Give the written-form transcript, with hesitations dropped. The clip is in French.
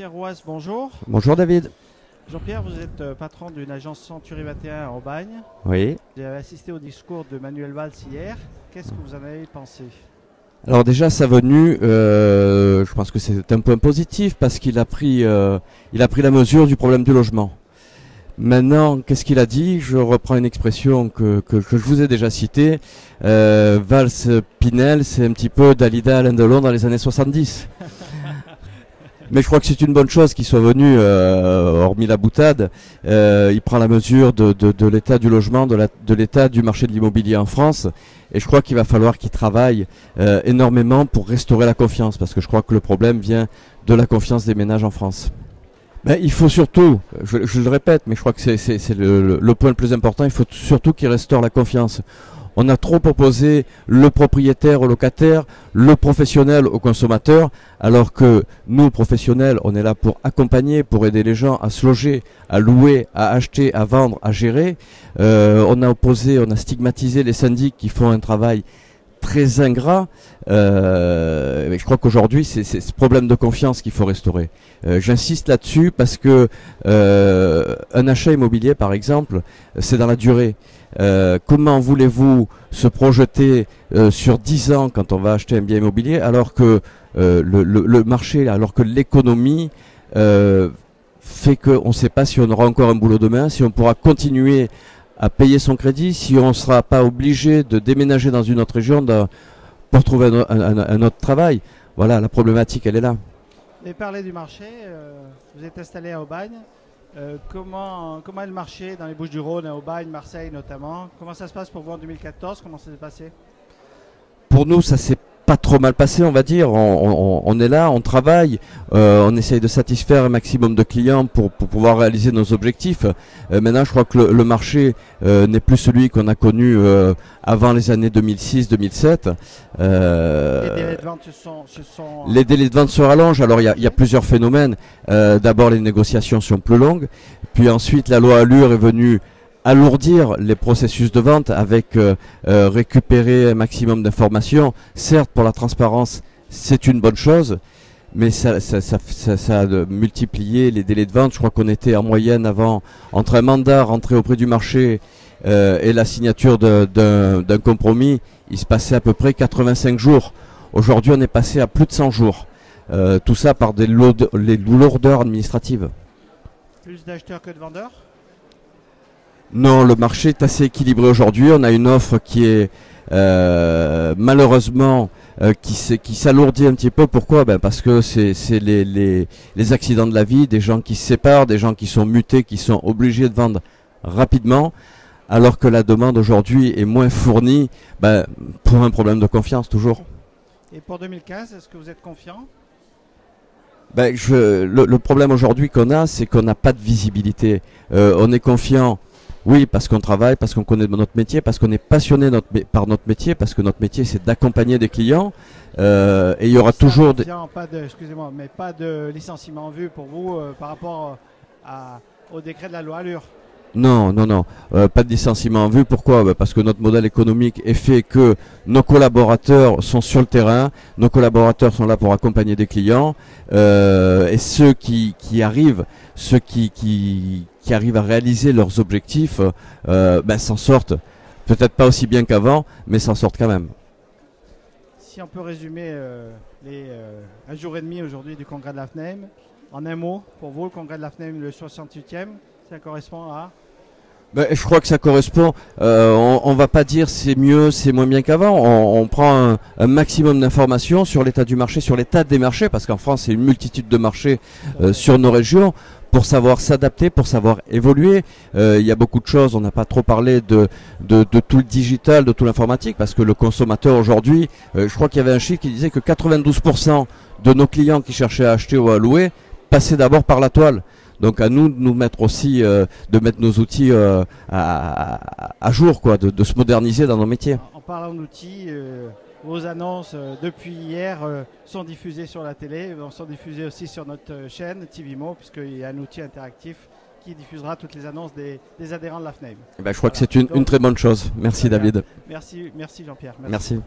Jean-Pierre Rouas, bonjour. Bonjour David. Jean-Pierre, vous êtes patron d'une agence Century 21 à Aubagne. Oui. Vous avez assisté au discours de Manuel Valls hier. Qu'est-ce que vous en avez pensé? Alors déjà sa venue, je pense que c'est un point positif parce qu'il a pris la mesure du problème du logement. Maintenant, qu'est-ce qu'il a dit? Je reprends une expression que je vous ai déjà citée. Valls-Pinel, c'est un petit peu Dalida Alain Delon dans les années 70. Mais je crois que c'est une bonne chose qu'il soit venu, hormis la boutade. Il prend la mesure de l'état du logement, de l'état du marché de l'immobilier en France. Et je crois qu'il va falloir qu'il travaille énormément pour restaurer la confiance. Parce que je crois que le problème vient de la confiance des ménages en France. Ben, il faut surtout, je le répète, mais je crois que c'est le point le plus important, il faut surtout qu'il restaure la confiance. On a trop opposé le propriétaire au locataire, le professionnel au consommateur, alors que nous, professionnels, on est là pour accompagner, pour aider les gens à se loger, à louer, à acheter, à vendre, à gérer. On a stigmatisé les syndics qui font un travail très ingrat. Mais je crois qu'aujourd'hui, c'est ce problème de confiance qu'il faut restaurer. J'insiste là-dessus parce que un achat immobilier, par exemple, c'est dans la durée. Comment voulez-vous se projeter sur 10 ans quand on va acheter un bien immobilier alors que le marché, alors que l'économie fait qu'on ne sait pas si on aura encore un boulot demain, si on pourra continuer à payer son crédit, si on ne sera pas obligé de déménager dans une autre région pour trouver un autre travail. Voilà, la problématique, elle est là. Vous avez parlé du marché, vous êtes installé à Aubagne. Comment est le marché dans les Bouches-du-Rhône, à Aubagne, Marseille notamment? Comment ça se passe pour vous en 2014? Comment ça s'est passé? Pour nous, ça s'est pas trop mal passé, on va dire. On est là, on travaille, on essaye de satisfaire un maximum de clients pour pouvoir réaliser nos objectifs. Maintenant, je crois que le marché n'est plus celui qu'on a connu avant les années 2006-2007. Les délais de vente Les délais de vente se rallongent. Alors, il y a plusieurs phénomènes. D'abord, les négociations sont plus longues. Puis ensuite, la loi Allure est venue alourdir les processus de vente avec récupérer un maximum d'informations. Certes, pour la transparence, c'est une bonne chose, mais ça a multiplié les délais de vente. Je crois qu'on était en moyenne avant, entre un mandat rentré auprès du marché et la signature d'un compromis, il se passait à peu près 85 jours. Aujourd'hui, on est passé à plus de 100 jours. Tout ça par les lourdeurs administratives. Plus d'acheteurs que de vendeurs? Non, le marché est assez équilibré aujourd'hui. On a une offre qui est malheureusement qui s'alourdit un petit peu. Pourquoi? Parce que c'est les accidents de la vie, des gens qui se séparent, des gens qui sont mutés, qui sont obligés de vendre rapidement, alors que la demande aujourd'hui est moins fournie pour un problème de confiance toujours. Et pour 2015, est-ce que vous êtes confiant? Le problème aujourd'hui qu'on a, c'est qu'on n'a pas de visibilité. On est confiant. Oui, parce qu'on travaille, parce qu'on connaît notre métier, parce qu'on est passionné par notre métier, parce que notre métier c'est d'accompagner des clients. Et il y aura toujours des... Excusez-moi, mais pas de licenciement en vue pour vous par rapport au décret de la loi Allure. Non, pas de licenciement en vue. Pourquoi? Parce que notre modèle économique est fait que nos collaborateurs sont sur le terrain, nos collaborateurs sont là pour accompagner des clients, et ceux qui arrivent, ceux qui arrivent à réaliser leurs objectifs, s'en sortent. Peut-être pas aussi bien qu'avant, mais s'en sortent quand même. Si on peut résumer un jour et demi aujourd'hui du congrès de la FNAIM, en un mot, pour vous, le congrès de la FNAIM, le 68e, ça correspond à... Je crois que ça correspond. On va pas dire c'est mieux, c'est moins bien qu'avant. On prend un maximum d'informations sur l'état du marché, sur l'état des marchés, parce qu'en France, il y a une multitude de marchés sur nos régions, pour savoir s'adapter, pour savoir évoluer. Il y a beaucoup de choses. On n'a pas trop parlé de tout le digital, de tout l'informatique, parce que le consommateur aujourd'hui, je crois qu'il y avait un chiffre qui disait que 92% de nos clients qui cherchaient à acheter ou à louer passaient d'abord par la toile. Donc à nous de nous mettre aussi, de mettre nos outils à jour, quoi, de se moderniser dans nos métiers. En parlant d'outils, vos annonces depuis hier sont diffusées sur la télé, sont diffusées aussi sur notre chaîne TVMO, puisqu'il y a un outil interactif qui diffusera toutes les annonces des adhérents de la FNAIM. Je crois que c'est une très bonne chose. Merci David. Merci Jean-Pierre. Merci.